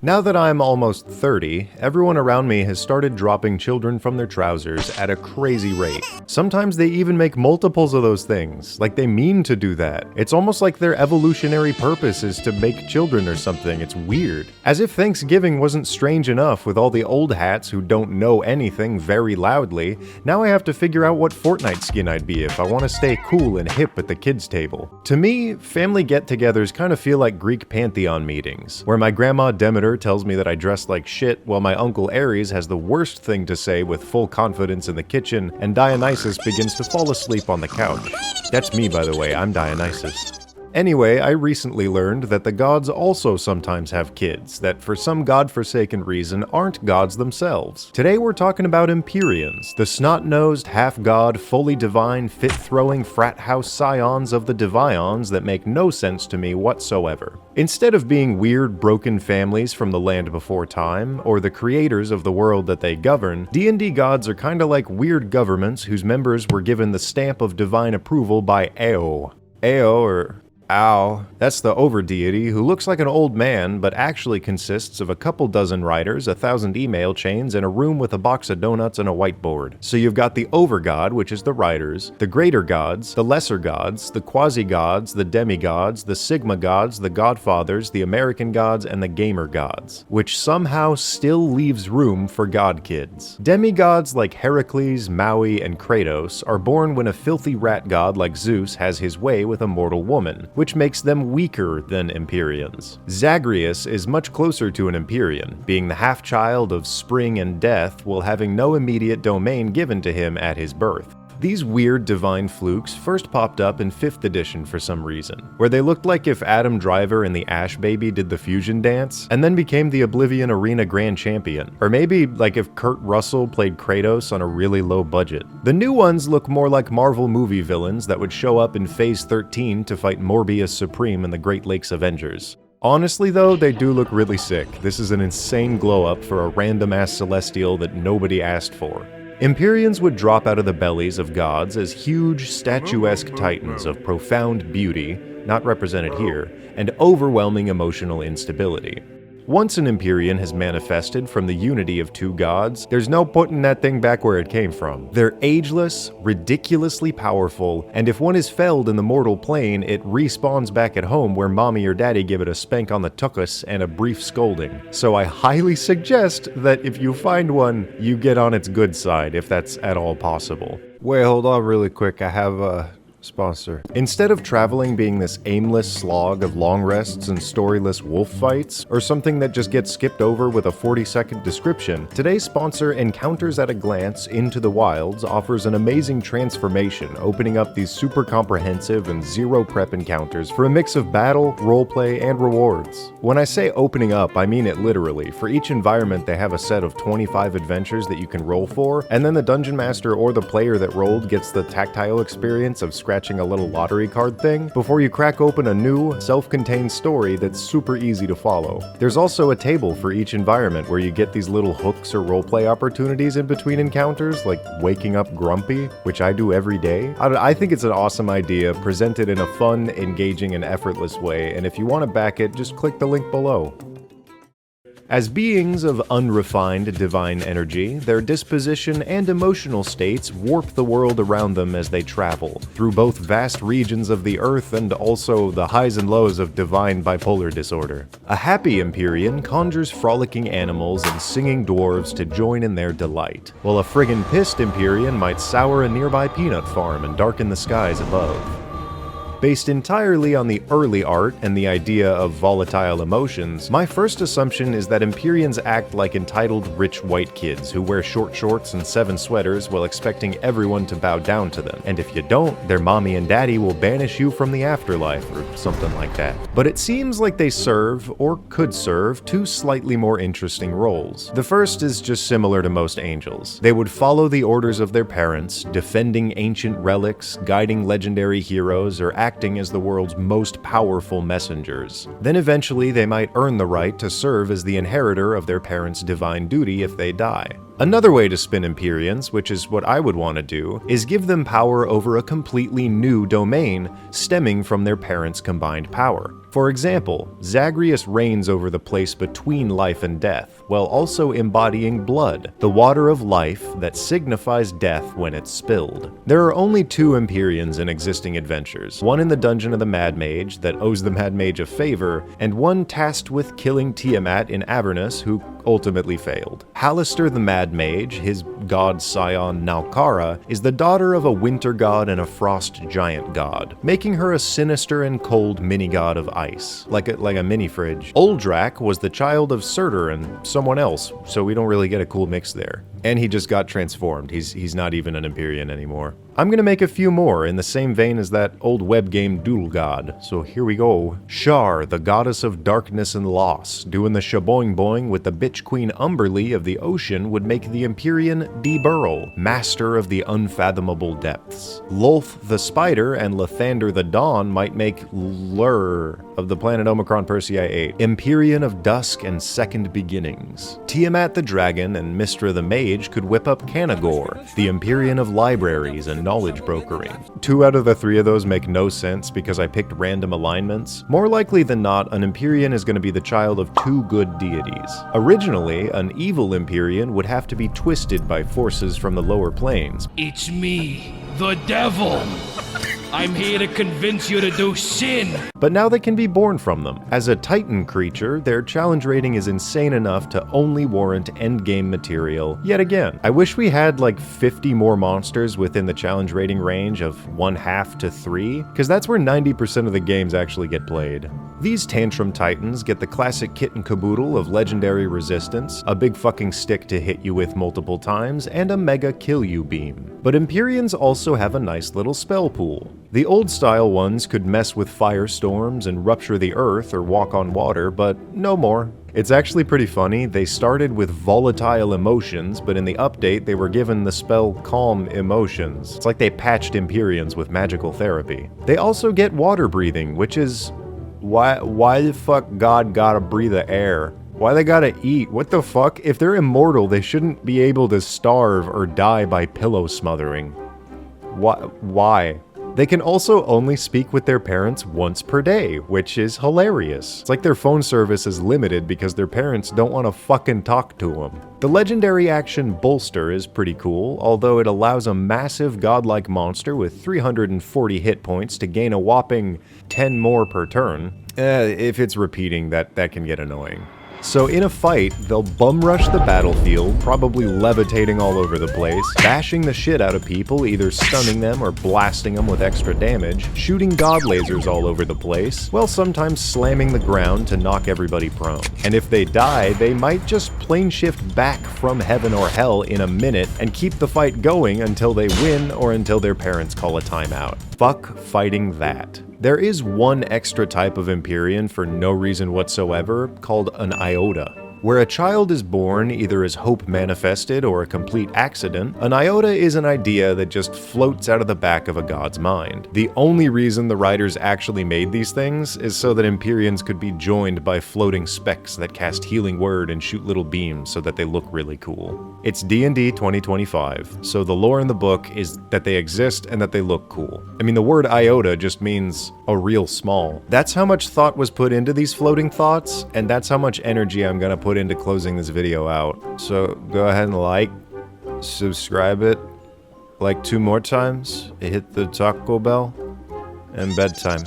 Now that I'm almost 30, everyone around me has started dropping children from their trousers at a crazy rate. Sometimes they even make multiples of those things, like they mean to do that. It's almost like their evolutionary purpose is to make children or something. It's weird. As if Thanksgiving wasn't strange enough with all the old hats who don't know anything very loudly, now I have to figure out what Fortnite skin I'd be if I want to stay cool and hip at the kids' table. To me, family get-togethers kind of feel like Greek pantheon meetings, where my grandma Demeter tells me that I dress like shit while my uncle Ares has the worst thing to say with full confidence in the kitchen, and Dionysus begins to fall asleep on the couch. That's me, by the way, I'm Dionysus. Anyway, I recently learned that the gods also sometimes have kids that for some godforsaken reason aren't gods themselves. Today we're talking about Empyreans, the snot-nosed, half-god, fully divine, fit-throwing frat house scions of the Divions that make no sense to me whatsoever. Instead of being weird, broken families from the land before time, or the creators of the world that they govern, D&D gods are kinda like weird governments whose members were given the stamp of divine approval by Ao. Ao, or Ao, that's the over-deity who looks like an old man but actually consists of a couple dozen writers, 1,000 email chains, and a room with a box of donuts and a whiteboard. So you've got the over-god, which is the writers, the greater gods, the lesser gods, the quasi-gods, the demigods, the sigma gods, the godfathers, the American gods, and the gamer gods, which somehow still leaves room for god kids. Demigods like Heracles, Maui, and Kratos are born when a filthy rat god like Zeus has his way with a mortal woman, which makes them weaker than Empyreans. Zagreus is much closer to an Empyrean, being the half-child of spring and death while having no immediate domain given to him at his birth. These weird divine flukes first popped up in 5th edition for some reason, where they looked like if Adam Driver and the Ash Baby did the fusion dance, and then became the Oblivion Arena Grand Champion. Or maybe like if Kurt Russell played Kratos on a really low budget. The new ones look more like Marvel movie villains that would show up in Phase 13 to fight Morbius Supreme in the Great Lakes Avengers. Honestly though, they do look really sick. This is an insane glow-up for a random-ass celestial that nobody asked for. Empyreans would drop out of the bellies of gods as huge, statuesque titans of profound beauty, not represented here, and overwhelming emotional instability. Once an Empyrean has manifested from the unity of two gods, there's no putting that thing back where it came from. They're ageless, ridiculously powerful, and if one is felled in the mortal plane, it respawns back at home where mommy or daddy give it a spank on the tuchus and a brief scolding. So I highly suggest that if you find one, you get on its good side, if that's at all possible. Wait, hold on really quick, I have a sponsor. Instead of traveling being this aimless slog of long rests and storyless wolf fights, or something that just gets skipped over with a 40-second description, today's sponsor, Encounters at a Glance Into the Wilds, offers an amazing transformation, opening up these super comprehensive and zero prep encounters for a mix of battle, roleplay, and rewards. When I say opening up, I mean it literally. For each environment, they have a set of 25 adventures that you can roll for, and then the dungeon master or the player that rolled gets the tactile experience of scratching a little lottery card thing before you crack open a new, self-contained story that's super easy to follow. There's also a table for each environment where you get these little hooks or roleplay opportunities in between encounters, like waking up grumpy, which I do every day. I think it's an awesome idea, presented in a fun, engaging, and effortless way, and if you want to back it, just click the link below. As beings of unrefined divine energy, their disposition and emotional states warp the world around them as they travel, through both vast regions of the earth and also the highs and lows of divine bipolar disorder. A happy Empyrean conjures frolicking animals and singing dwarves to join in their delight, while a friggin' pissed Empyrean might sour a nearby peanut farm and darken the skies above. Based entirely on the early art and the idea of volatile emotions, my first assumption is that Empyreans act like entitled rich white kids who wear short shorts and 7 sweaters while expecting everyone to bow down to them, and if you don't, their mommy and daddy will banish you from the afterlife or something like that. But it seems like they serve, or could serve, 2 slightly more interesting roles. The first is just similar to most angels. They would follow the orders of their parents, defending ancient relics, guiding legendary heroes, or acting as the world's most powerful messengers. Then eventually they might earn the right to serve as the inheritor of their parents' divine duty if they die. Another way to spin Empyreans, which is what I would want to do, is give them power over a completely new domain stemming from their parents' combined power. For example, Zagreus reigns over the place between life and death, while also embodying blood, the water of life that signifies death when it's spilled. There are only 2 Empyreans in existing adventures, one in the dungeon of the Mad Mage that owes the Mad Mage a favor, and one tasked with killing Tiamat in Avernus who ultimately failed. Halaster the Mad Mage, his god scion Nalkara, is the daughter of a winter god and a frost giant god, making her a sinister and cold mini-god of ice, like a mini-fridge. Uldrak was the child of Surtur and someone else, so we don't really get a cool mix there. And he just got transformed. He's not even an Empyrean anymore. I'm gonna make a few more in the same vein as that old web game Doodle God, so here we go. Shar, the goddess of darkness and loss, doing the shaboing boing with the bitch queen Umberlee of the ocean would make the Empyrean D-Burl, master of the unfathomable depths. Lolth the spider and Lathander the dawn might make Lur of the planet Omicron Persei 8, Empyrean of dusk and second beginnings. Tiamat the dragon and Mystra the mage could whip up Canagor, the Empyrean of libraries and knowledge brokering. 2 out of the 3 of those make no sense because I picked random alignments. More likely than not, an Empyrean is going to be the child of 2 good deities. Originally, an evil Empyrean would have to be twisted by forces from the lower planes. It's me, the devil. I'm here to convince you to do sin. But now they can be born from them. As a Titan creature, their challenge rating is insane enough to only warrant endgame material yet again. I wish we had like 50 more monsters within the challenge rating range of 1/2 to 3, because that's where 90% of the games actually get played. These Tantrum Titans get the classic kit and caboodle of legendary resistance, a big fucking stick to hit you with multiple times, and a mega kill you beam. But Empyreans also have a nice little spell pool. The old style ones could mess with firestorms and rupture the earth or walk on water, but no more. It's actually pretty funny, they started with volatile emotions, but in the update they were given the spell Calm Emotions. It's like they patched Empyreans with magical therapy. They also get water breathing, which is... Why the fuck God gotta breathe the air? Why they gotta eat? What the fuck? If they're immortal, they shouldn't be able to starve or die by pillow smothering. Why? They can also only speak with their parents once per day, which is hilarious. It's like their phone service is limited because their parents don't want to fucking talk to them. The legendary action Bolster is pretty cool, although it allows a massive godlike monster with 340 hit points to gain a whopping 10 more per turn. If it's repeating, that can get annoying. So in a fight, they'll bum rush the battlefield, probably levitating all over the place, bashing the shit out of people, either stunning them or blasting them with extra damage, shooting god lasers all over the place, while sometimes slamming the ground to knock everybody prone. And if they die, they might just plane shift back from heaven or hell in a minute and keep the fight going until they win or until their parents call a timeout. Fuck fighting that. There is one extra type of Empyrean for no reason whatsoever, called an iota. Where a child is born either as hope manifested or a complete accident, an iota is an idea that just floats out of the back of a god's mind. The only reason the writers actually made these things is so that Empyreans could be joined by floating specks that cast healing word and shoot little beams so that they look really cool. It's D&D 2025, so the lore in the book is that they exist and that they look cool. I mean, the word iota just means a real small. That's how much thought was put into these floating thoughts, and that's how much energy I'm gonna put into closing this video out. So go ahead and like, subscribe it, like 2 more times, hit the taco bell, and bedtime.